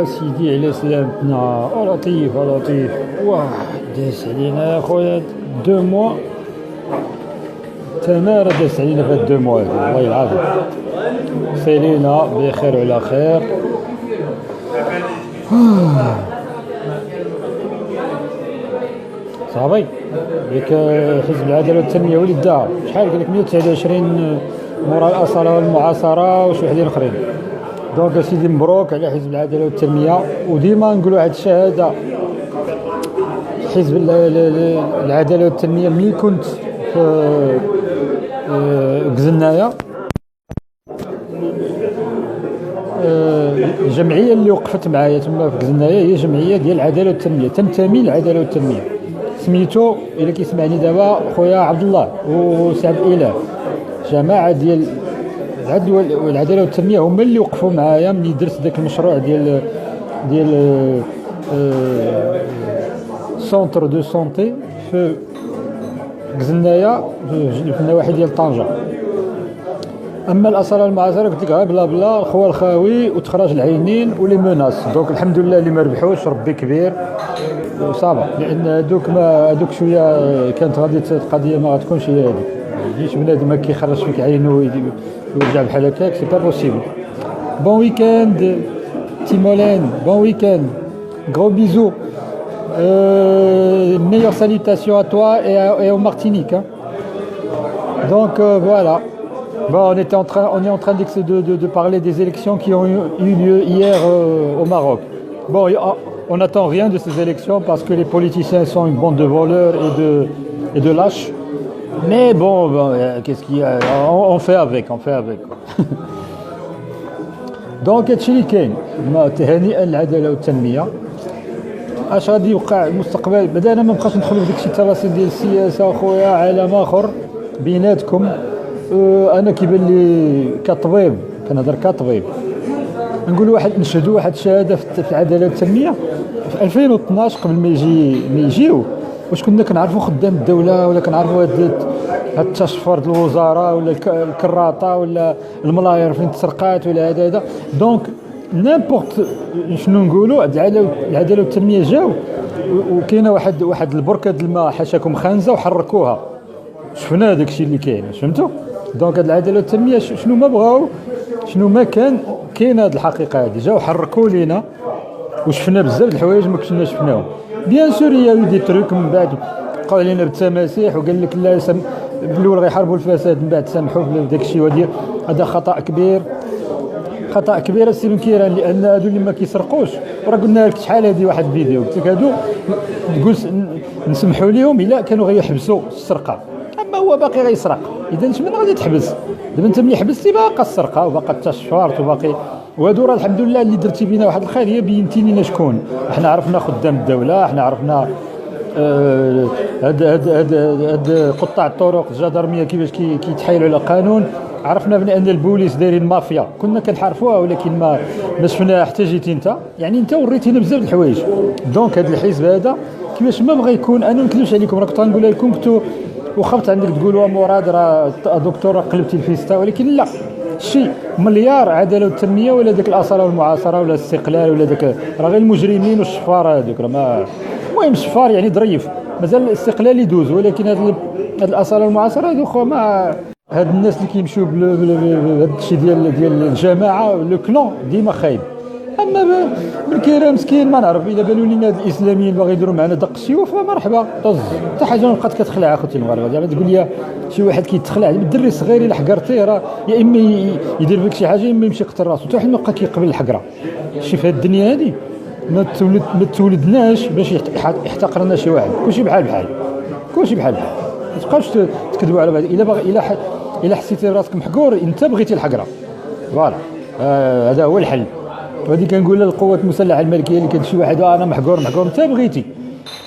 سيدي على سلامتنا. لطيف لطيف. واه داس علينا يا خويا 2 موا. تمارا داس علينا في هاد 2 موا والله العظيم. سالينا بخير وعلى خير. صافي ياك حزب العداله والتنميه وليدها شحال قال لك 129 مورا الاصاله والمعاصره وشي وحدين اخرين. دونك سيدي مبروك على حزب العداله والتنميه. وديما نقولوا هاد الشهاده حزب العداله والتنميه ملي كنت في قزنايه الجمعيه اللي وقفت معايا تما في قزنايه هي جمعيه ديال العداله والتنميه، تنتمي للعداله والتنميه. سميتو الا كيسمعني دابا خويا عبد الله وسعد الاله، جماعه ديال العدل والعداله والتنميه هما اللي وقفوا معايا ملي درت ذاك المشروع ديال سونتر دو سونتي في قزنايه في النواحي ديال طنجه. اما الاصاله المعاصره قلت لك بلا بلا الخوى الخاوي وتخرج العينين ولي مناس. دونك الحمد لله اللي ما ربحوش ربي كبير وصافا، لان هذوك شويه كانت غادي القضيه ما غتكونش هي هذيك. يجيش بنادم ما كيخرج فيك عينه ويرجع بحال هكاك سي با بوسيبل. بون ويكاند تيمولين، بون ويكاند، gros bisous, meilleures salutations à toi et au Martinique, hein. Donc voilà. Bon, on est en train de parler des élections qui ont eu lieu hier au Maroc. Bon, on n'attend rien de ces élections parce que les politiciens sont une bande de voleurs et de lâches. Mais bon, qu'est-ce qu'il y a, on fait avec. Donc هادشي اللي كاين. تهانئا للعداله والتنميه. اش غادي يوقع المستقبل؟ بعدا انا ما بقاش ندخل في داكشي التفاصيل ديال السياسه خويا، عالم اخر بيناتكم. انا كيبان لي كطبيب، كنهضر كطبيب، نقول نشهدوا واحد الشهاده في العداله والتنميه في 2012 قبل ما يجيو. واش كنا كنعرفوا خدام الدوله ولا كنعرفوا هاد التشفر د الوزاره ولا الكراطه ولا الملاير فين تسرقات ولا هذا. دونك نيمبورت شنو نقولوا العداله والتنميه جاو وكاينه واحد البركه د الماء حاشاكم خانزه وحركوها. شفنا داك الشيء اللي كاين، فهمتوا؟ دونك هاد العداله والتنميه شنو ما بغاو، شنو ما كاين هاد الحقيقه هادي، جاو حركوا لينا وشفنا بزاف د الحوايج ما كنا شفناهم. بيان سور يا دي تروك من بعد قال لنا بالتماسيح وقال لك لا بالاول غيحاربوا الفساد من بعد سامحوا في داك الشيء. هذا خطا كبير السي بن كيران، لان هادو اللي ما كيسرقوش راه قلنا لك شحال هذه واحد الفيديو قلت لك هادو تقول نسمحوا لهم الا كانوا غيحبسوا السرقه، اما هو باقي غيسرق. اذا من غادي تحبس؟ دابا انت ملي حبستي باقا السرقه وباقا التشفيرات وباقي. وهادو راه الحمد لله اللي درتي بينا واحد الخير، هي بينتي لينا شكون. احنا عرفنا خدام الدوله، احنا عرفنا هاد قطاع الطرق الجدرميه كيفاش كيتحايلوا على القانون، عرفنا بان البوليس دايرين مافيا كنا كنحارفوها ولكن ما شفناها حتى جيتي انت. يعني انت وريتينا بزاف د الحوايج. دونك هذا الحزب هذا كيفاش ما بغى يكون، انا ما نكذبش عليكم راه كنت غنقول لكم كنتو وخفت عندك تقولوا مراد راه دكتور قلبتي الفيستا، ولكن لا، شيء مليار عداله والتنميه ولا داك الاصاله والمعاصره ولا الاستقلال ولا داك راه غير المجرمين والشفاره هذوك راه ما. المهم الشفار يعني ظريف، مازال الاستقلال يدوز، ولكن هاد الاصاله والمعاصره هذو خو ما هاد الناس اللي كيمشيو بهذا الشيء ديال الجماعه لو كلون ديما خايب. اما بالكيرا مسكين ما نعرف الا بانوا لينا هاد الاسلاميين باغي يديروا معنا دق السيوف مرحبا طز. حتى حاجه ما بقات كتخلع اخوتي المغاربه. زعما تقول لي شي واحد كيتخلع الدري الصغير الا حقرتيه راه يا اما يدير بك شي حاجه يا اما يمشي يقتل راسو. حتى واحد ما بقى كيقبل الحقره. شي في هاد الدنيا هادي ما تولدناش باش يحتقرنا شي واحد. كلشي بحال ما تبقاوش تكذبوا على بعض. الا باغي الا حسيتي راسك محقور انت بغيتي الحقره فوالا. هذا هو الحل. وهذه كنقول للقوات المسلحه الملكيه اللي كان شي واحد انا محقور انت بغيتي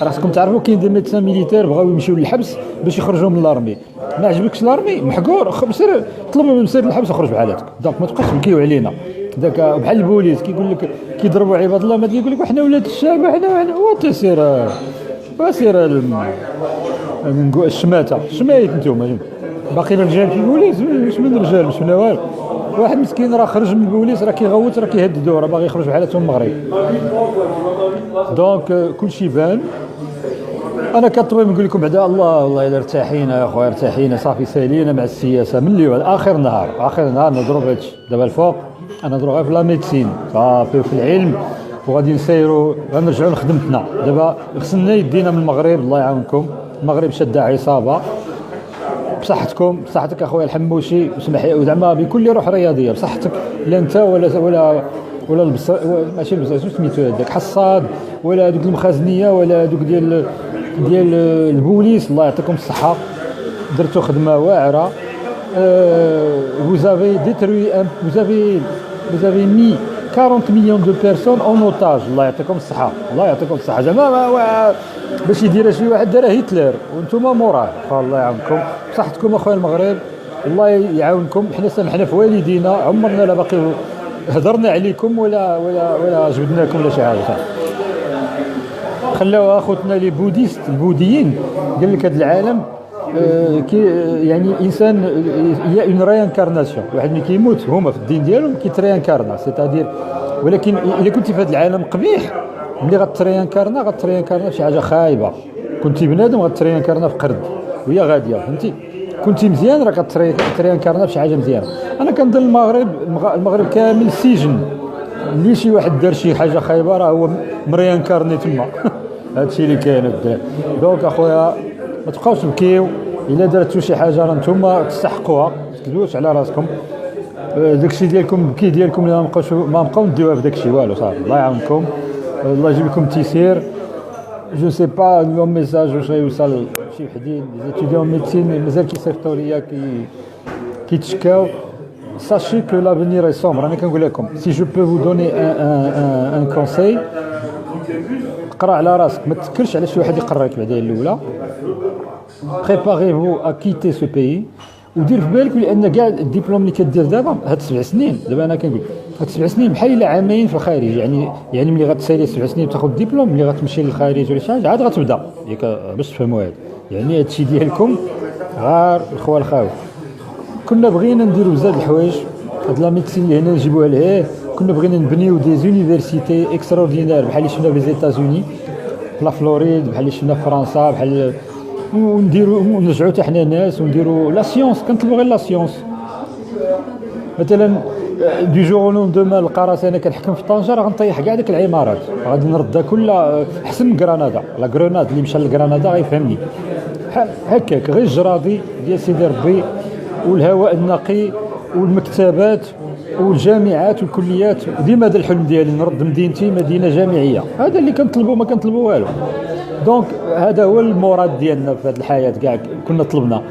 راسكم تعرفوا كاين دي ميدسان ميليتير بغاو يمشيو للحبس باش يخرجوا من لارمي. ما عجبكش لارمي محقور سير طلب من سير للحبس وخرج بحالاتك. دونك ما تبقاش تبكيو علينا داك بحال البوليس كيقول لك كيضربوا عباد الله ما يقول لك وحنا ولاد الشعب وحنا وتسير وسير نقول الشماته شمايت نتوما باقي الرجال في البوليس. مش من الرجال مش من والو. واحد مسكين راه خرج من البوليس، راه كيغوت، راه كيهددوه، راه باغي يخرج بحالته من المغرب. دونك كلشي بان. انا كطبيب نقول لكم بعدا الله والله الا ارتاحينا يا خويا، ارتاحينا صافي، سالينا مع السياسه من اليوم اخر نهار نضرب هادشي. دابا الفوق انا نضرب غير في لا ميديسين صافي وفي العلم، وغادي نسيروا غنرجعوا لخدمتنا. دابا غسلنا يدينا من المغرب، الله يعاونكم. المغرب شد عصابه. بصحتك اخويا الحموشي، وسمح لي زعما بكل روح رياضيه، بصحتك. لا انت ولا ماشي البصر سميتو هذاك حصاد، ولا دوك المخازنيه، ولا دوك ديال البوليس، الله يعطيكم الصحه، درتوا خدمه واعره. vous avez mis 40 millions de personnes en otage. الله يعطيكم الصحه، الله يعطيكم الصحه. زعما باش يدير شي واحد دار هتلر وانتم موراه. الله يعاونكم بصحتكم اخويا المغرب، الله يعاونكم. حنا سامحنا في والدينا، عمرنا لا باقي هضرنا عليكم ولا جبدناكم ولا شي حاجه. خلاو اخوتنا لي بوديست البوذيين، قال لك هذا العالم يعني الانسان هي اون ريانكارناسيون. واحد ملي كيموت هما في الدين ديالهم كيتريانكارنا، سيتادير. ولكن الا كنتي في هذا العالم قبيح، ملي غتريانكارنا في شي حاجه خايبه. كنتي بنادم غتريانكارنا في قرد وهي غاديه، فهمتي؟ كنتي مزيان راه كتريانكارنا في شي حاجه مزيانه. انا كنظن المغرب كامل سجن، اللي شي واحد دار شي حاجه خايبه راه هو مريانكارني تما. هادشي اللي كاين الدراري. دونك اخويا ما تبقاوش تبكيو، الا درتو شي حاجه راه نتوما تستحقوها، ما تكذبوش على راسكم. داكشي ديالكم البكي ديالكم ما نبقاو نديوها في داكشي والو صافي. الله يعاونكم، الله يجيب لكم التيسير. جو سي با اليوم ميساج واش غيوصل شي وحدين لي ستوديون ميديسين مازال كيصيفطوا ليا كيتشكاو. ساشي كو لافينير اي سومبر. انا كنقول لكم سي جو بو فو دوني ان كونساي، قرا على راسك، ما تفكرش على شي واحد يقررك بعدا الاولى. بريباريفو ا كيتي سو بيي، ودير في بالك لان كاع الدبلوم اللي كدير دابا هاد 7 سنين، دابا انا كنقول هاد 7 سنين بحال الا عامين في الخارج. يعني ملي غتسالي 7 سنين تاخذ الدبلوم، ملي غتمشي للخارج ولا شي حاجه عاد غتبدا ياك باش تفهموا هذا. يعني هادشي ديالكم غار الخوال الخاوي. كنا بغينا نديروا بزاف الحوايج، هاد لا ميديسين اللي هنا نجيبوها لهيه. كنا بغينا نبنيو دي زونيفرسيتي اكستراوردينير بحال اللي شفنا في زيتازوني، في لا فلوريد، بحال اللي شفنا في فرنسا، بحال ونديروا ونرجعوا حتى حنا ناس ونديروا لا سيونس. كنطلبوا غير لا سيونس. مثلا دي جور لون دوما القراصنه انا كنحكم في طنجه، راه غنطيح كاع ديك العمارات، غادي نردها كلها احسن من غرناطه. لا غرناط اللي مشى لغرناطه غيفهمني. هكاك غير الجراضي ديال سيدي ربي والهواء النقي والمكتبات والجامعات والكليات. ديما هذا الحلم ديالي، نرد مدينتي مدينه جامعيه. هذا اللي كنطلبوا، ما كنطلبوا والو. دونك هذا هو المراد ديالنا في هذه الحياه. كاع كنا طلبنا،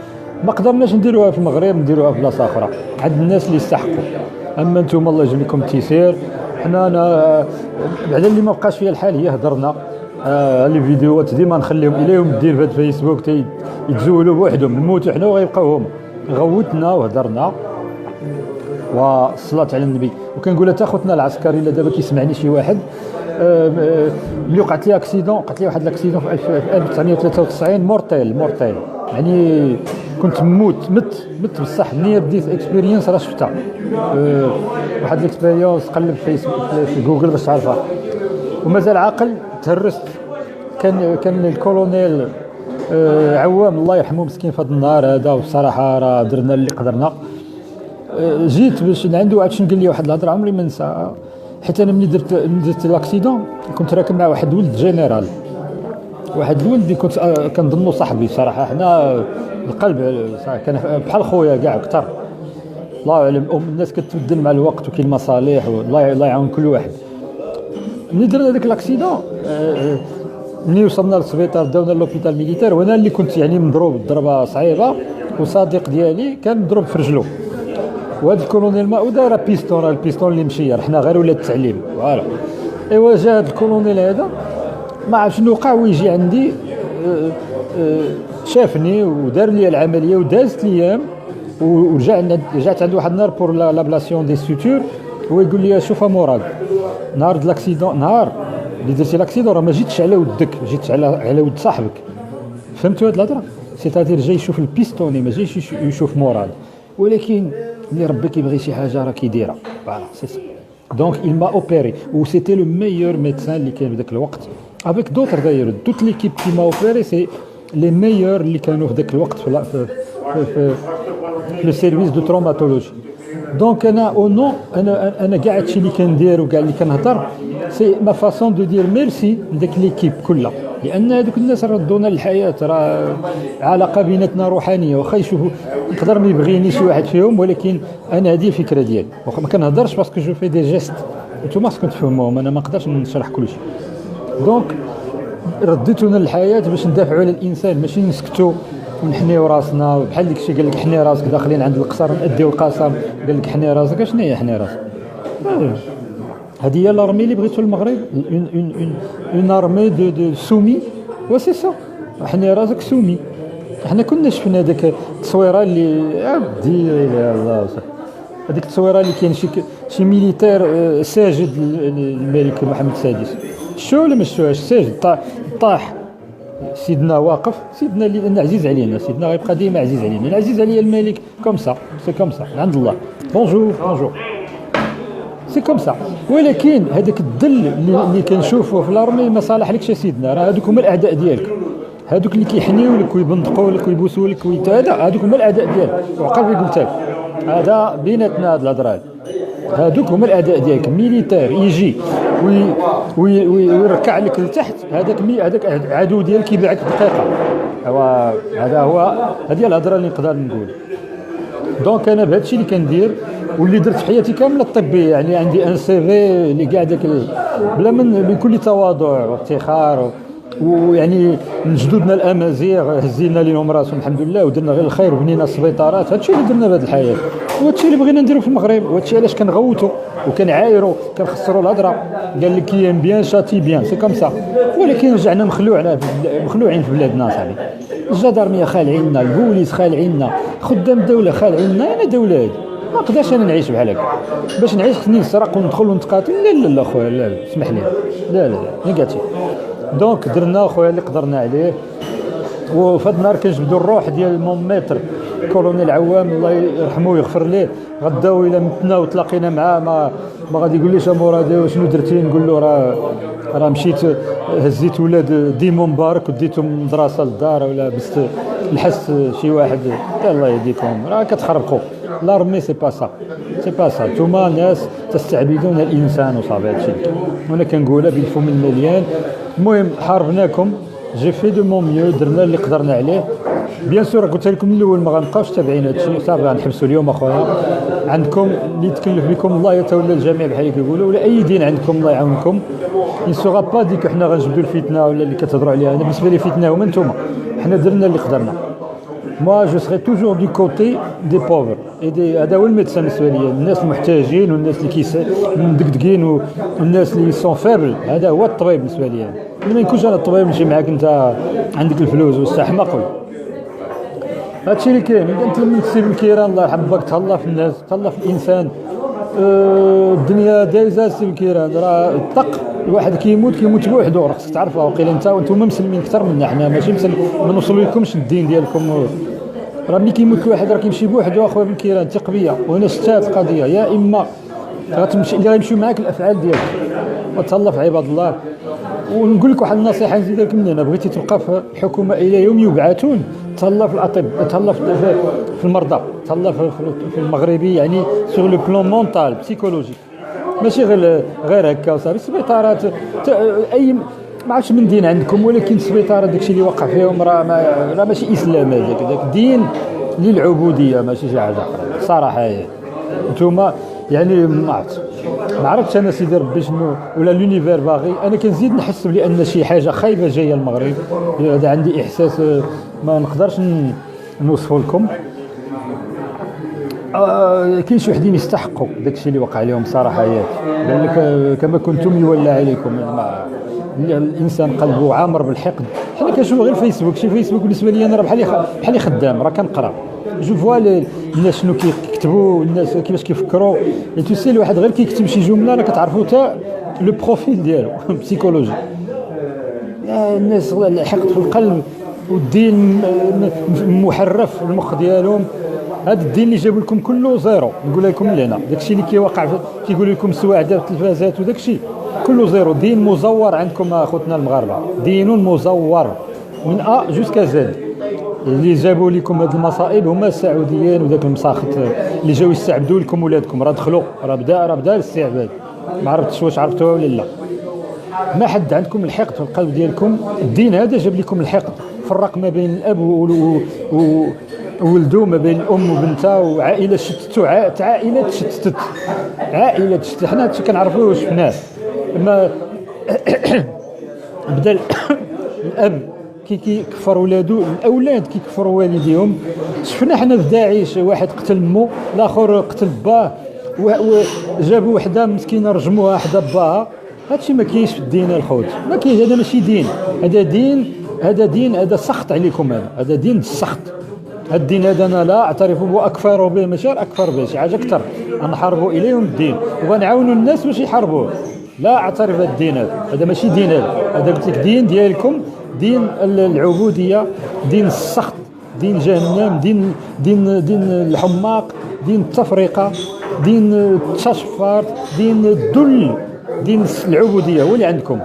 ما قدرناش نديروها في المغرب، نديروها في بلاصه اخرى عند الناس اللي يستحقوا. اما انتم الله يجيب لكم التيسير. حنا بعد اللي ما بقاش فيها الحال هي هضرنا. لي فيديوهات ديما نخليهم اليهم الدين في الفيسبوك يتزولوا بوحدهم، نموتوا حنا وغيبقاو هما. غوتنا وهضرنا والصلاه على النبي. وكنقول حتى خوتنا العسكري الا دابا كيسمعني شي واحد، ملي وقعت لي اكسيدون، وقعت لي واحد الاكسيدون في 1993 مورتيل. يعني كنت مت بصح النيه بديت اكسبيرينس راه شفتها. واحد الاكسبيرينس قلب في جوجل باش تعرفها. ومازال عاقل، تهرست. كان الكولونيل عوام الله يرحمه مسكين في هذا النهار هذا، وبصراحه راه درنا اللي قدرنا. جيت باش عنده واحد شنو قال لي واحد الهضره عمري ما نساها. حيت انا ملي درت لاكسيدون كنت راكب مع واحد ولد جنرال، واحد الولد اللي كنت كنظنوا صاحبي صراحه. حنا القلب كان بحال خويا كاع اكثر. الله اعلم، الناس كتبدل مع الوقت وكاين مصالح، والله يعاون كل واحد. ملي درنا داك لاكسيدون، ملي وصلنا للسبيطار داونا لوبيتال ميليتير، وانا اللي كنت يعني مضروب ضربه صعيبه، وصديق ديالي كان مضروب في رجلو. وهذا الكولونيل ما ودار بيستون، البيستون اللي مشير، حنا غير ولاد التعليم فوالا. ايوا جا هذا الكولونيل هذا ما عرف شنو وقع، ويجي عندي شافني ودار لي العمليه ودازت الايام، ورجعت عند واحد النهار بور لابلاسيون دي سوتور. هو يقول لي شوف مراد، نهار الاكسيدون، نهار اللي درتي لاكسيدون راه ما جيتش على ودك، جيت على ود صاحبك. فهمتوا هاد الهضره؟ سيتادير جاي يشوف البيستوني، ما جايش يشوف مراد. ولكن اللي ربي كيبغي شي حاجه راه كيديرها فوالا سي سا. دونك il m'a opéré و c'était le meilleur médecin اللي كان في ذاك الوقت avec d'autres d'ailleurs toute l'équipe qui m'a opéré c'est les meilleurs اللي كانوا في ذاك الوقت في لو سيرفيس دو تروماتولوجي. دونك انا او نو انا كاع هادشي اللي كندير وكاع اللي كنهضر سي ما فاسون دو دير ميرسي لذاك ليكيب كلها، لان هذوك الناس ردونا للحياه، راه علاقه بيناتنا روحانيه. واخا يشوفوا يقدر ما يبغيني شي واحد فيهم، ولكن انا هذه الفكره ديالي. واخا ما كنهضرش باسكو جو في دي جيست نتوما خصكم تفهموهم، انا ما نقدرش نشرح كلشي. دونك رديتونا للحياه باش ندافعوا على الانسان، ماشي نسكتوا ونحنيو راسنا بحال ديك الشيء. قال لك حني راسك داخلين عند القصر نأديو القسم، قال لك حني راسك. اشنو هي حني راسك؟ هذه هي لارمي اللي بغيتو المغرب، اون ارمي دو سومي وسي سا. حني راسك سومي. حنا كنا شفنا داك التصويره اللي عبدي الله هذيك التصويره اللي كاين شي ميليتير ساجد للملك محمد السادس، شو ولا ما شفتوهاش؟ ساجد طاح سيدنا واقف، سيدنا اللي عزيز علينا، سيدنا غيبقى ديما عزيز علينا. العزيز عليا الملك كوم سا، سي كوم سا من عند الله. بونجور بونجور سي كوم سا. ولكن هذاك الذل اللي كنشوفوه في الارمي ما صالحلكش يا سيدنا، راه هذوك هما الاعداء ديالك، هذوك اللي كيحنيو لك ويبندقوا لك ويبوسوا لك هذوك هما الاعداء ديالك. وعقل قلت لك هذا بيناتنا هاد الهضره، هذوك هما الاعداء ديالك. ميليتير يجي ويركع لك لتحت، هذاك عدو ديالك يبيعك دقيقه. هذا هو هذه الهضره اللي نقدر نقول. دونك انا بهذا الشيء اللي كندير واللي درت في حياتي كامله الطبيه، يعني عندي ان سي في اللي كاع داك بلا من بكل تواضع وافتخار، ويعني من جدودنا الامازيغ هزينا لهم راسهم الحمد لله، ودرنا غير الخير وبنينا السبيطارات. هذا الشيء اللي درنا في هذه الحياه، وهذا الشيء اللي بغينا نديرو في المغرب، وهذا الشيء علاش كنغوتوا وكنعايروا كنخسروا الهضره. قال لك كيان بيان شاتي بيان سي كوم سا. ولكن رجعنا مخلوعين في بلادنا صاحبي. الجدارميه خالعيننا، البوليس خالعيننا، خدام الدوله خالعيننا. انا دوله هذه ما نقدرش انا نعيش بحال هكا. باش نعيش خصني نسرق وندخل ونتقاتل؟ لا لا لا خويا، لا اسمح لي، لا لا نيجاتيف. دونك درنا خويا اللي قدرنا عليه. وفي هذا النهار كنجبدوا الروح ديال مون ميتر كولونيل عوام الله يرحمه ويغفر ليه. غداو الى متنا وتلاقينا معاه، ما غادي يقول ليش مرادي شنو درتي؟ نقول له راه مشيت هزيت ولاد ديمون مبارك وديتهم مدرسه للدار، ولا بست نحس شي واحد الله يهديكم راه كتخربقوا. لارمي سي با سا، سي با سا. نتوما ناس تستعبدون الانسان وصافي. هادشي وانا كنقولها بالفم المليان. المهم حاربناكم، جي في دو مون ميو، درنا اللي قدرنا عليه. بيان سور قلت لكم من الاول ما غنبقاوش تابعين هادشي، صافي غنحبسوا اليوم اخويا. عندكم اللي يتكلف بكم الله يتولى الجميع بحال كيقولوا، ولا اي دين عندكم الله يعاونكم. ان سوغا با ديك حنا غنجبدوا الفتنه ولا اللي كتهضروا عليها. انا بالنسبه لي فتنه هما نتوما، حنا درنا اللي قدرنا. moi je serai toujours du côté des pauvres et هذا هو الميدسان بالنسبه لي، الناس المحتاجين والناس اللي مدقدقين والناس اللي سون فابل. هذا هو الطبيب بالنسبه لي. ما يكونش انا الطبيب نمشي معاك انت عندك الفلوس واستحمق. هادشي اللي كاين. انت لما تسيب الكيران الله يرحمك تهلا في الناس، تهلا في الانسان. الدنيا دايزه سيب الكيران، راه الطق الواحد كيموت بوحدو. راه خصك تعرفها. وقيل انتم مسلمين اكثر منا، حنا ماشي مسلمين، ما نوصلوكمش الدين ديالكم. راه ملي كيموت الواحد راه كيمشي بوحدو اخويا بالكيران، ثق بيا. وهنا شتات القضيه، يا اما غتمشي اللي غيمشيو معاك الافعال ديالك. وتهلا في عباد الله. ونقول لك واحد النصيحه نزيد لك من هنا، بغيتي تبقى في الحكومه الى يوم يبعثون، تهلا في الاطباء، تهلا في المرضى، تهلا في المغربي، يعني سور لو بلون مونتال بسيكولوجي، ماشي غير هكا وصافي. السبيطارات اي ما عرفتش من دين عندكم، ولكن السبيطارات داكشي اللي وقع فيهم راه ماشي اسلام، هذاك دين للعبوديه ماشي شي حاجه صراحه. هي نتوما يعني ما عرفتش انا سيدي ربي شنو ولا لونيفير باغي. انا كنزيد نحس بان شي حاجه خايبه جايه المغرب. هذا عندي احساس ما نقدرش نوصفه لكم. كاين شي وحدين يستحقوا داكشي اللي وقع لهم صراحه. قال لك كما كنتم يولى عليكم. الانسان قلبه عامر بالحقد. حنا كنشوف غير فيسبوك، شي فيسبوك بالنسبه لي انا راه بحال خدام، راه كنقرا جو فوا الناس شنو كيكتبوا، الناس كيفاش كيفكروا. تو سي الواحد غير كيكتب شي جمله راه كتعرفوا حتى لو بروفيل ديالو بسيكولوجي. الناس الحقد في القلب والدين محرف في المخ ديالهم. هذا الدين اللي جابوا لكم كله زيرو. نقول لكم لهنا داكشي اللي كيوقع كيقول لكم السواعده في التلفازات وداكشي كله زيرو. دين مزور عندكم اخوتنا المغاربه، دين مزور من ا جوسكا زد. اللي جابوا لكم هذه المصائب هما السعوديين وداك المساخط اللي جاوا يستعبدوا لكم ولادكم. راه دخلوا، راه بدا الاستعباد. ما عرفتش واش عرفتوها ولا لا. ما حد عندكم الحقد في القلب ديالكم. الدين هذا جاب لكم الحقد، فرق ما بين الاب وولدو، ما بين الام وبنتها، وعائله شتتوا عائله تشتتت، عائله تشتت. حنا هادشي كنعرفوه وشفناه. اما بدا الاب كيكفر ولادو، الاولاد كيكفروا والديهم. شفنا حنا في داعش واحد قتل مو، الاخر قتل باه، وجابوا وحده مسكينه رجموها حدا باها. هادشي ما كاينش في الدين الخوت، ما كاين. هذا ماشي دين، هذا دين هذا سخط عليكم. هذا دين السخط. هذا الدين هذا انا لا اعترف به واكفر به، ماشي اكفر به شي حاجه اكثر، نحاربوا اليهم الدين وغنعاونوا الناس باش يحاربوه. لا اعترف هذا الدين هذا ماشي دين. هذا قلت لك دين ديالكم، دين العبوديه، دين السخط، دين جهنم، دين الحماق، دين التفرقه، دين التشفر، دين الذل، دين العبوديه هو اللي عندكم.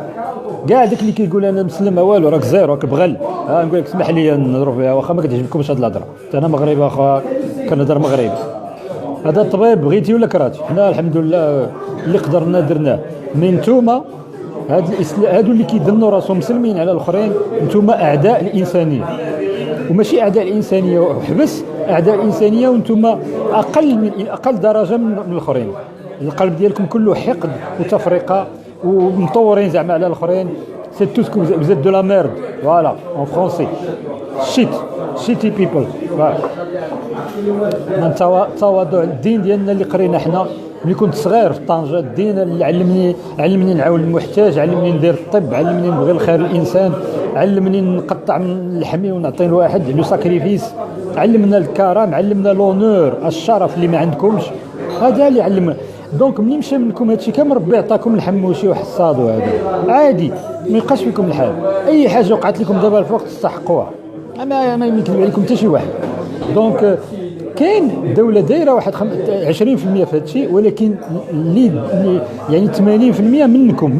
كاع داك اللي كيقول انا مسلم ما والو، راك زيرو، راك بغل. نقول لك اسمح لي نهضروا فيها واخا ما كتعجبكمش هذه الهضره. انا مغربي اخا، كنهضر مغربي. هذا الطبيب بغيتي ولا كرهتي، حنا الحمد لله اللي قدرنا درناه. من نتوما هادو اللي كيدنوا راسهم مسلمين على الاخرين، نتوما اعداء الانسانيه. وماشي اعداء الانسانيه وحبس، اعداء الانسانيه وانتم اقل درجه من الاخرين. القلب ديالكم كله حقد وتفرقه ومطورين زعما على الاخرين. سي تو سكو vous êtes de la merde, voilà en français, shitty people. من تواضع الدين ديالنا اللي قرينا حنا ملي كنت صغير في طنجة. الدين اللي علمني نعاون المحتاج، علمني ندير الطب، علمني نبغي الخير للانسان، علمني نقطع من لحمي ونعطي لواحد لو ساكريفيس، علمنا الكرم، علمنا لونور، الشرف اللي ما عندكمش. هذا اللي علمنا. دونك ملي مشى منكم هادشي كامل، ربي عطاكم الحموشي وحصاد وهذا عادي، ما يبقاش فيكم الحال. اي حاجه وقعت لكم دابا الفوق تستحقوها، ما يمكن عليكم حتى شي واحد. دونك كاين الدوله دايره واحد 20% في هادشي، ولكن اللي يعني 80% منكم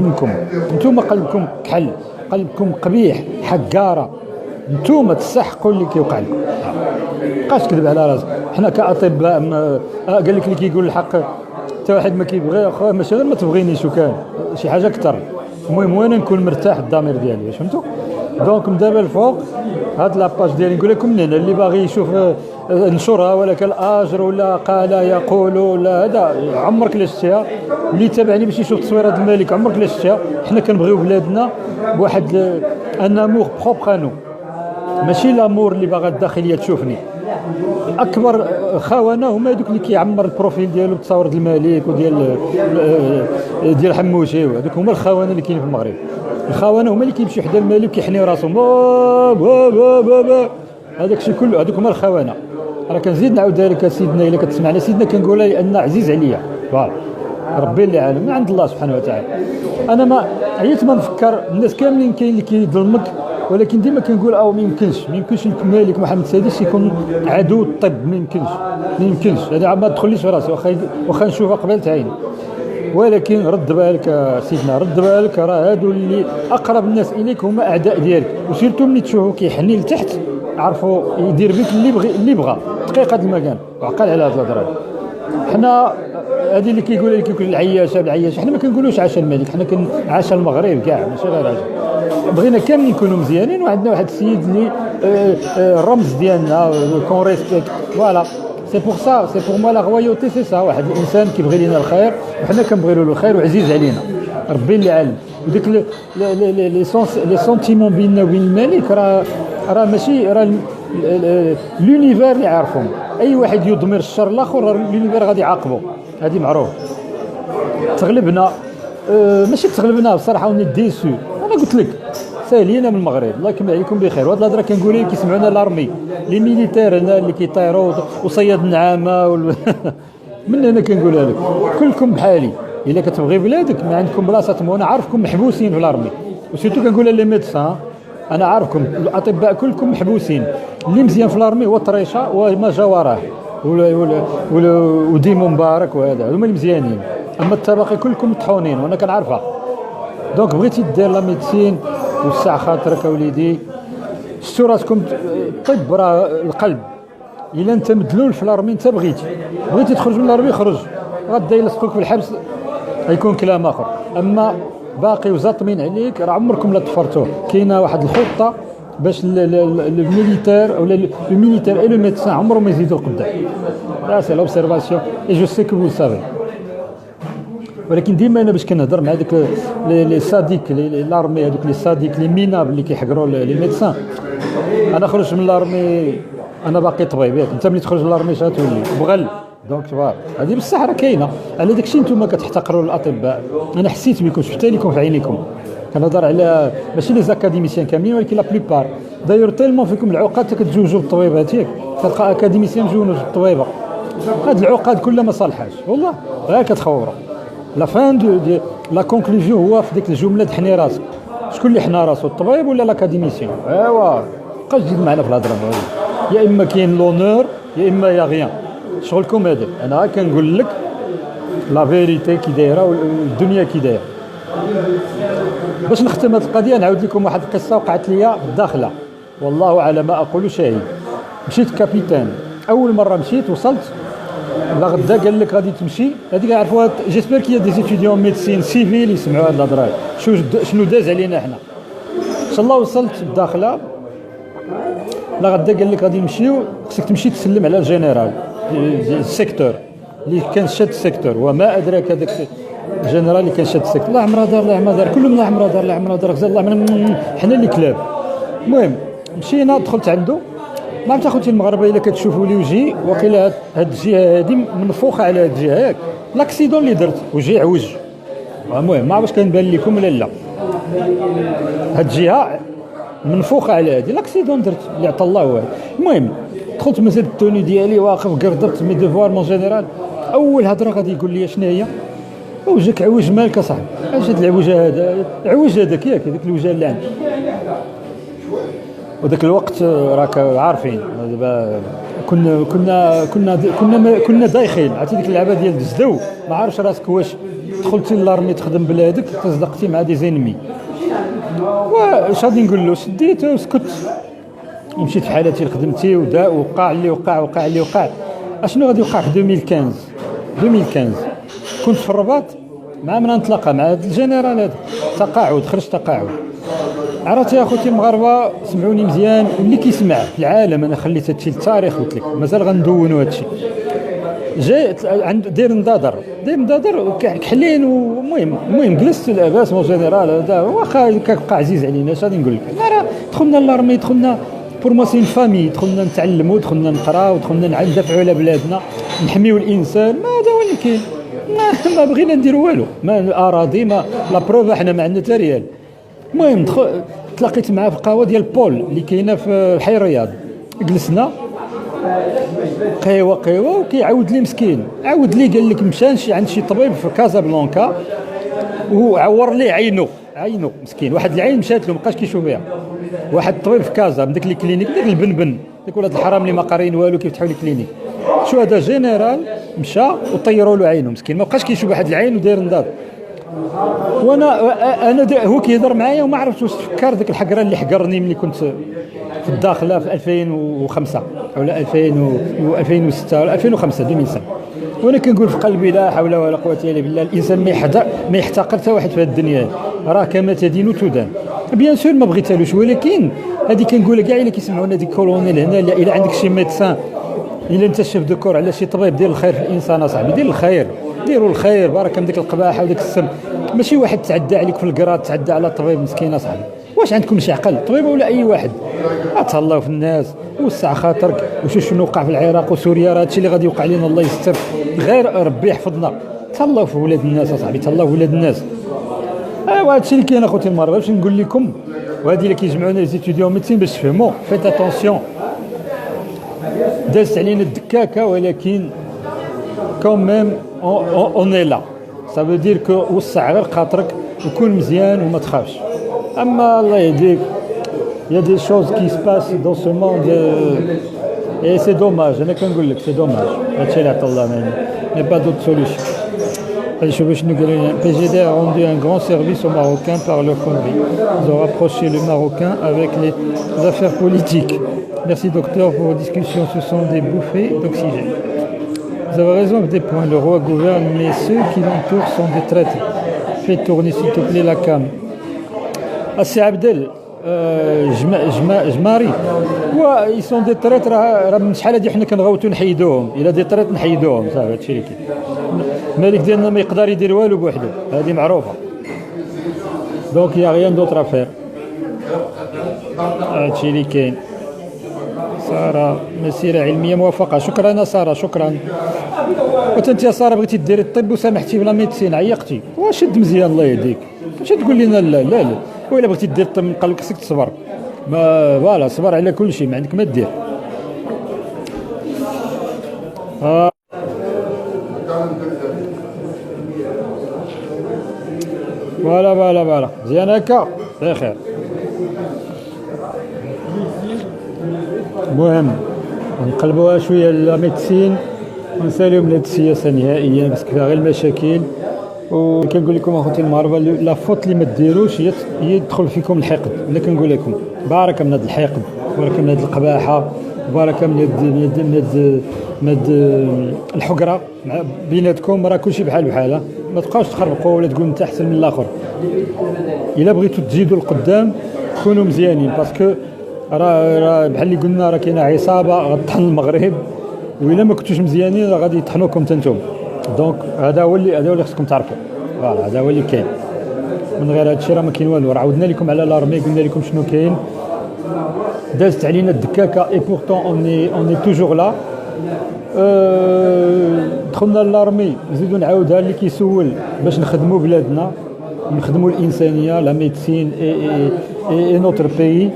نتوما قلبكم كحل، قلبكم قبيح، حقاره. نتوما تستحقوا اللي كيوقع لكم. بقاش تكذب على راسك. حنا كاطباء قال لك اللي كيقول الحق حتى واحد ما كيبغي. اخويا ماشي غير ما تبغينيش، وكان شي حاجه اكثر. المهم وانا نكون مرتاح الضمير ديالي، فهمتوا؟ دونك من دابا الفوق هاد لاباج ديالي نقول لكم من هنا اللي باغي يشوف نشرها ولا كالاجر ولا قال يقول ولا هذا عمرك لا شفتيها. اللي تابعني باش يشوف تصويرات الملك عمرك لا شفتيها. حنا كنبغيو بلادنا بواحد ان امور بروبر انو، ماشي لامور اللي باغا الداخليه تشوفني. اكبر خونه هما دوك اللي كيعمر البروفيل ديالو بتصاور الملك ديال حموشي، وهذوك هما الخونه اللي كاين في المغرب. الخونه هما اللي كيمشيو حدا الملك كيحنيو راسهم هذاك الشيء كله. هذوك هما الخونه. راه كنزيد نعاود لك سيدنا، الا كتسمعنا سيدنا كنقولها لان عزيز عليا. فوالا ربي اللي عالم من عند الله سبحانه وتعالى. انا ما عييت ما نفكر الناس كاملين كاين اللي كيظلمك، ولكن ديما كنقول ما يمكنش الملك محمد السادس يكون عدو الطب. ما يمكنش هذا ما تدخليش في راسي، واخا نشوفها قبلت عيني. ولكن رد بالك سيدنا، رد بالك، راه هادو اللي اقرب الناس اليك هما اعداء ديالك. وسيرتو ملي تشوفو كيحني لتحت عرفوا يدير بك اللي بغى دقيقه المكان. وعقل على هاد الهضره. حنا هذه اللي كيقول العياشه، حنا ما كنقولوش عاش الملك، حنا عاش المغرب كاع، ماشي غير عاش. بغينا كاملين نكونوا مزيانين، وعندنا واحد السيد اللي الرمز ديالنا كون ريسبكت. فوالا سي بور سا، سي بور موا لا رويوتي سي سا. واحد الانسان كيبغي لنا الخير وحنا كنبغيو له الخير وعزيز علينا، ربي اللي عالم. وديك لي سونتيمون بيننا وبين الملك راه ماشي راه لونيفير اللي عارفهم. اي واحد يضمر الشر الاخر لونيفير غادي يعاقبه، هذه معروف. تغلبنا ماشي تغلبنا بصراحه، وني ديسو. انا قلت لك سالينا من المغرب، الله يكمل عليكم بخير. وهاد الهضره كنقولها كيسمعونا لارمي لي ميليتير هنا اللي كيطيروا وصياد النعامه من هنا كنقولها لك كلكم بحالي. الا كتبغي بلادك ما عندكم بلاصه، وانا عارفكم محبوسين في الارمي. وسيرتو كنقولها لي ميدسان، انا عارفكم الاطباء كلكم محبوسين. اللي مزيان في الارمي هو الطريشه وما جا وراه. وديما مبارك وهذا هما المزيانين، اما التباقي كلكم مطحونين وانا كنعرفها. دونك بغيتي دير لا ميديسين وسع خاطرك اوليدي، شتو راسكم. الطب راه القلب، الا انت مدلول في الارمي انت بغيتي تخرج من الارمي خرج، غدا يلصقوك في الحبس يكون كلام اخر. اما باقي وزاطمين عليك راه عمركم لا تفرتوه. كاينه واحد الخطه باش الميليتير او الميليتير اي لو ميدسان عمرهم ما يزيدوا القدام. لا سي لوبسيرفاسيون اي جو سي كو فو سافي. ولكن ديما انا باش كنهضر مع هذوك لي صاديك لارمي، هذوك لي صاديك لي ميناب اللي كيحقروا لي ميدسان، انا خرجت من الارمي انا باقي طبيب، ياك انت ملي تخرج من الارمي شاتولي بغل. دونك تبارك هذه بصح راه كاينه. على داك الشيء نتوما كتحتقروا الاطباء، انا حسيت بكم، شفتها لكم في عينيكم. كنهضر على ماشي لي زاكاديميسيان كاملين ولكن لا بلوبار. داير تيلمون فيكم العقاد كتزوجوا بالطبيبات، ياك كتلقى اكاديميسيان مزوجين بالطبيبه. هاد العقاد كلها ما صالحاش والله، غير كتخوروا. لا فان دو لا كونكلوزيون هو في ديك الجمله تحني راسك، شكون اللي حنا راسو الطبيب ولا لاكاديميسيان؟ ايوا بقاش تزيد معنا في الهضره، يا اما كاين لونور يا اما يا غيان. شغلكم هذا. انا كنقول لك لا فيريتي كي دايره والدنيا كي دايره. باش نختم هذه القضيه نعاود لكم واحد القصه وقعت لي بالداخله، والله على ما اقول شاهد. مشيت كابيتان، اول مره مشيت وصلت غدا قال لك غادي تمشي، هذيك عرفوها. جيسبر كي دي ستوديون ميديسين سيفيل يسمعوا هاد الهضره، شنو داز علينا حنا. ان شاء الله وصلت الداخله، لا غدا قال لك غادي نمشيو، خصك تمشي تسلم على الجنرال السيكتور اللي كان شاد السيكتور، وما ادراك هذاك الجنرال اللي كان شاد السيكتور. الله عمرها دار، الله عمرها دار، كلهم الله عمرها دار، الله عمرها دار، غزال الله من حنا اللي كلاب. المهم مشينا، دخلت عنده. ما عرفت اخوتي المغاربه الا كتشوفوا لي وجهي وقيلا هاد الجهه هادي منفوخه على هاد الجهه، ياك لاكسيدون اللي درت وجهي عوج. المهم ما عرفتش كنبان لكم ولا لا، هاد الجهه منفوخه على هادي لاكسيدون درت اللي عطا الله واحد. المهم دخلت مازال التوني ديالي واقف قردرت مي ديفوار مون جينيرال. اول هضره غادي يقول لي شنو هي؟ وجهك عوج، مالك اصاحبي؟ اش هاد العوجه هذا؟ عوج هذاك ياك هذيك الوجه اللي عندك. وذاك الوقت راك عارفين دابا كنا دايخين، عرفتي ديك اللعبه ديال الزدو، ما عارفش راسك واش دخلتي للارمي تخدم بلادك تصدقتي مع دي زينمي. واش غادي نقول له؟ شديت وسكت ومشيت في حالتي لخدمتي، وقع اللي وقع. اشنو غادي يوقع في 2015 كنت في الرباط مع من نتلاقى مع هذا الجنرال هذا، تقاعد، خرجت تقاعد. عرفتي يا اخوتي المغاربه سمعوني مزيان، واللي كيسمع في العالم، انا خليت هادشي للتاريخ، قلت لك مازال غندونوا هادشي. جاي عند داير نضادر كحلين، المهم جلست لاباس مون جينيرال هذا، واخا كيبقى عزيز علينا. اش غادي نقول لك؟ راه دخلنا لارمي، دخلنا بور موا سي فامي، دخلنا نتعلموا، دخلنا نقراو، دخلنا ندافعوا على بلادنا، نحميو الانسان. ما هذا هو اللي كاين. ما بغينا نديروا والو، ما الاراضي، ما لا بروف حنا ما عندنا حتى ريال. المهم تلاقيت معاه في قهوه ديال بول اللي كاينه في حي الرياض، جلسنا قهوه وكيعاود لي مسكين، عاود لي قال لك مشى عند شي طبيب في كازابلانكا وعور ليه عينه مسكين، واحد العين مشات له مابقاش كيشوف بها. واحد الطبيب في كازا من ديك لي كلينيك، ديك البنبن، ديك ولاد الحرام اللي ما قارين والو كيفتحوا لي كلينيك. شو هذا جينيرال مشى وطيروا له عينه مسكين، ما بقاش كيشوف واحد العين وداير نضاد. وانا هو كيهضر معايا وما عرفتش واش تفكر ديك الحقره اللي حقرني ملي كنت في الداخله في 2005 ولا 2006 ولا 2005 2005. وانا كنقول في قلبي لا حول ولا قوه الا بالله، الانسان ما يحتقر حتى واحد في هذه الدنيا، راه كما تدين تدان. بيان سور ما بغيتهالوش، ولكن هذه كنقولها كاع اللي كيسمعونا ديك كولونيل هنا، الا عندك شي ميدسان، الا انت شاف دو كور على شي طبيب، دير الخير في الانسان اصاحبي، دير الخير، ديروا الخير، بارك من ديك القباحه وديك السم. ماشي واحد تعدى عليك في القراد تعدى على طبيب مسكين اصاحبي. واش عندكم شي عقل؟ طبيب ولا اي واحد؟ تهلاو في الناس، وسع خاطرك، وشوف شنو وقع في العراق وسوريا، راه هادشي اللي غادي يوقع لنا الله يستر، غير ربي يحفظنا. تهلاو في ولاد الناس اصاحبي، تهلاو في ولاد الناس. ايوا هادشي اللي كاين اخوتي المغاربه، باش نقول لكم، وهذه اللي كيجمعونا لي زيتيديون ميديسين باش تفهموا. فيت اتونسيون، دازت علينا الدكاكه، ولكن كون ميم اون اي لا، ça veut dire que وسع غير خاطرك وكون مزيان وما تخافش. اما الله يهديك، il y a des choses qui se passent dans ce monde اي سي دوماج، انا كنقول لك سي دوماج، هادشي اللي عطا الله مي با دوت سوليوشن. شوفوا شنو قال لنا PGD a rendu un grand service aux Marocains par leur connerie. Ils ont rapproché le Marocain avec les affaires politiques. Merci docteur pour vos discussions, ce sont des bouffées d'oxygène. Vous avez raison avec des points, le roi gouverne, mais ceux qui l'entourent sont des traîtres. Fais tourner s'il te plaît la cam. السي عبدل جماري ils sont des traîtres. راه من شحال هادي حنا كنغوتو نحيدوهم، الا دي تريت نحيدوهم صافي. هادشي اللي كاين. الملك ديالنا ما يقدر يدير والو بوحدو، هذه معروفه. دونك يا غيان دوطر افير، هادشي اللي كاين. ساره مسيره علميه موفقه. شكرا ساره، شكرا. وانت يا ساره بغيتي ديري الطب وسامحتي بلا ميديسين، عيقتي. وشد مزيان الله يهديك، ماشي تقول لنا لا لا لا. وإلا بغيتي دير الطب قال لك خصك تصبر، ما فوالا صبر على كل شيء، ما عندك ما دير. فوالا مزيان هكا بخير. المهم نقلبوها شويه لا ميديسين ونساليهم لهاد السياسه نهائيا، باسكو فيها غير المشاكل. وكنقول لكم اخوتي المغاربه، لا فوت اللي ما ديروش هي يدخل فيكم الحقد. ولا كنقول لكم بارك من هذا الحقد، بارك من هذه القباحه، بارك من هذه الحقره بيناتكم. راه كلشي بحال ما تبقاوش تخربقوا ولا تقول انت احسن من الاخر. الا بغيتوا تزيدوا القدام كونوا مزيانين، باسكو راه بحال اللي قلنا راه كاينه عصابه غطحن المغرب، والا ما كنتوش مزيانين راه غادي يطحنوكم تنتوما. دونك هذا هو اللي خصكم تعرفوا. فوالا هذا هو اللي كاين. من غير هذا الشيء راه ما كاين والو. راه عاودنا لكم على لارمي، قلنا لكم شنو كاين، دازت علينا الدكاكه اي بورتون اوني توجور لا. دخلنا لارمي، نزيدو نعاودها اللي كيسول باش نخدموا بلادنا، نخدموا الانسانيه، لا ميديسين اي نوتر بيي.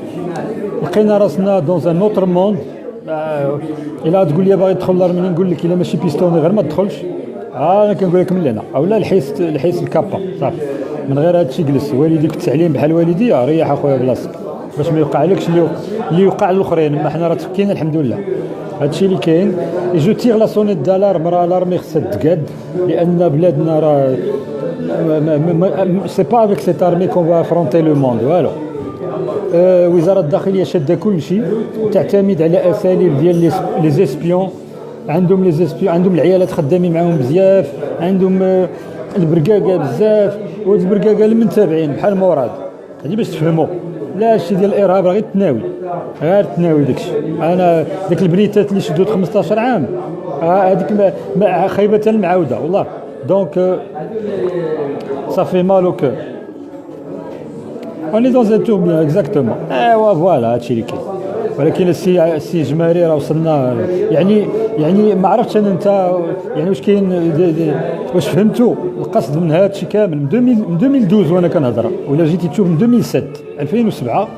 لقينا راسنا دون ان اوتر موند. الا تقول لي باغي تدخل لارمي نقول لك الا ماشي بيستوني غير ما تدخلش. انا كنقول لك من هنا اولا الحيس الكابا صافي. من غير هذا الشيء جلس والديك التعليم بحال والدي، ريح اخويا بلاصتك باش ما يوقع لكش اللي يوقع للاخرين. ما حنا راه تفكينا الحمد لله. هذا الشيء اللي كاين. جو تيغ لا سونيت دالارم، راه لارمي خصها تقاد، لان بلادنا راه سي با افيك سيت ارمي كون فا افرونتي لو موند والو. وزاره الداخليه شاده كل شيء، تعتمد على اساليب ديال لي زيسبيون. عندهم لي زيسبيون، عندهم العيالات خدامين معاهم بزاف، عندهم البرقاقه بزاف، والبرقاقه المنتابعين بحال مراد. هذه باش تفهموا. لا الشيء ديال الارهاب راه غير التناوي داكشي. انا داك البنيتات اللي شدود 15 عام هذيك خايبه المعاوده والله. دونك صافي مالو كو اوني دون ان توربيون اكزاكتومون. ايوا فوالا هادشي اللي كاين. ولكن السي جماري راه وصلنا يعني ما عرفتش انا انت يعني واش كاين واش فهمتوا القصد من هذا الشيء كامل. من 2012 وانا كنهضر، ولا جيتي تشوف من 2007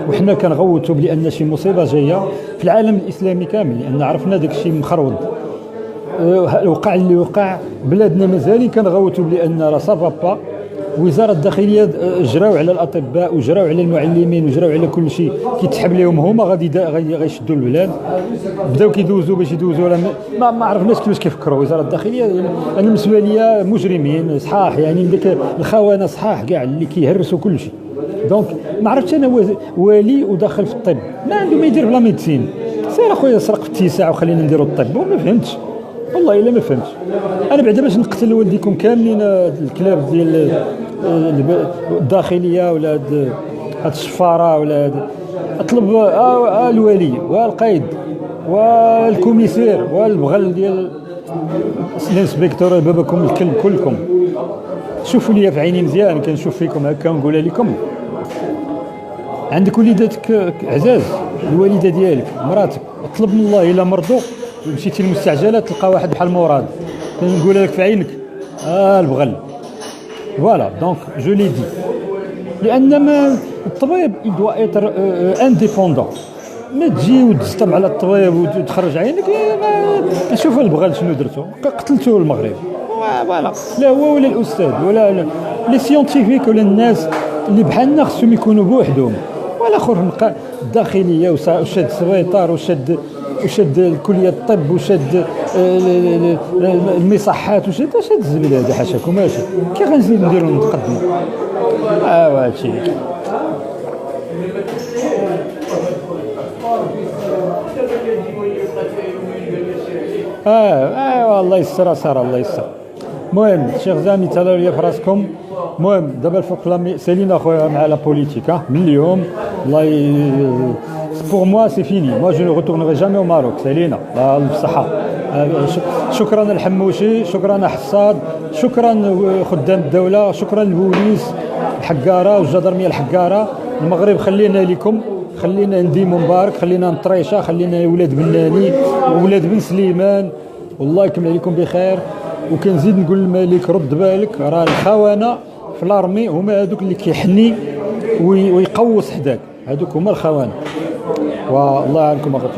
وحنا كنغوتوا بان شي مصيبه جايه في العالم الاسلامي كامل، لان عرفنا داك الشيء مخروض. وقع اللي وقع، بلادنا مازال كنغوتوا بان راه صافا با. وزاره الداخليه جراو على الاطباء وجراو على المعلمين وجراو على كل شيء، كيتسحب لهم هما غيشدوا البلاد. بداو كيدوزوا باش يدوزوا، ما عرفناش كيفاش كيفكروا. وزاره الداخليه انا بالنسبه لي مجرمين صحاح، يعني ديك الخونه صحاح كاع اللي كيهرسوا كل شيء. دونك ما عرفتش انا والي وداخل في الطب ما عنده ما يدير بلا ميديسين. سير اخويا سرق في التساع وخلينا نديروا الطب. وما فهمتش والله الا ما فهمتش. انا بعدا باش نقتل والديكم كاملين الكلاب ديال الداخليه ولا هاد الشفاره ولا هاد، اطلب الولي والقايد والكوميسير والبغل ديال الانسبكتور بابكم الكلب كلكم. شوفوا لي في عيني مزيان، كنشوف فيكم هكا ونقول لكم عندك وليداتك عزاز، الوالده ديالك مراتك، اطلب من الله الا مرضوا مشيتي للمستعجلات تلقى واحد بحال مراد كنقول لك في عينك البغل. فوالا دونك جو لي دي، لان ما الطبيب يدوا ايتر انديبوندون. ما تجي وتستم على الطبيب وتخرج عينك. شوف البغل شنو درتو، قتلتو المغرب. فوالا لا هو ولا الاستاذ ولا لي سيونتيفيك ولا الناس اللي بحالنا خصهم يكونوا بوحدهم. ولا اخر الداخليه وشاد السبيطار وشاد وشد كليه الطب وشد المصحات وشد الزبل هذا حاشاكم ماشي كي غنزيد نديرو نتقدم هادشي والله يسر سار الله يسر. المهم شيخ زامي تهلاو ليا في راسكم. المهم دابا الفوق سالينا اخويا مع لا بوليتيك من اليوم والله بور موا سي فيني. موا جو نو روتورنغي جامي او ماروك سالينا بالصحه. شكرا الحموشي، شكرا حصاد، شكرا خدام الدوله، شكرا البوليس الحقاره والجدرميه الحقاره. المغرب خلينا لكم، خلينا نديمو مبارك، خلينا نطريشه، خلينا ولاد بناني وولاد بن سليمان، والله يكمل عليكم بخير. وكنزيد نقول للملك رد بالك، راه الخونه في الارمي هما هذوك اللي كيحني ويقوص حداك، هذوك هما الخونه. والله عنكم غير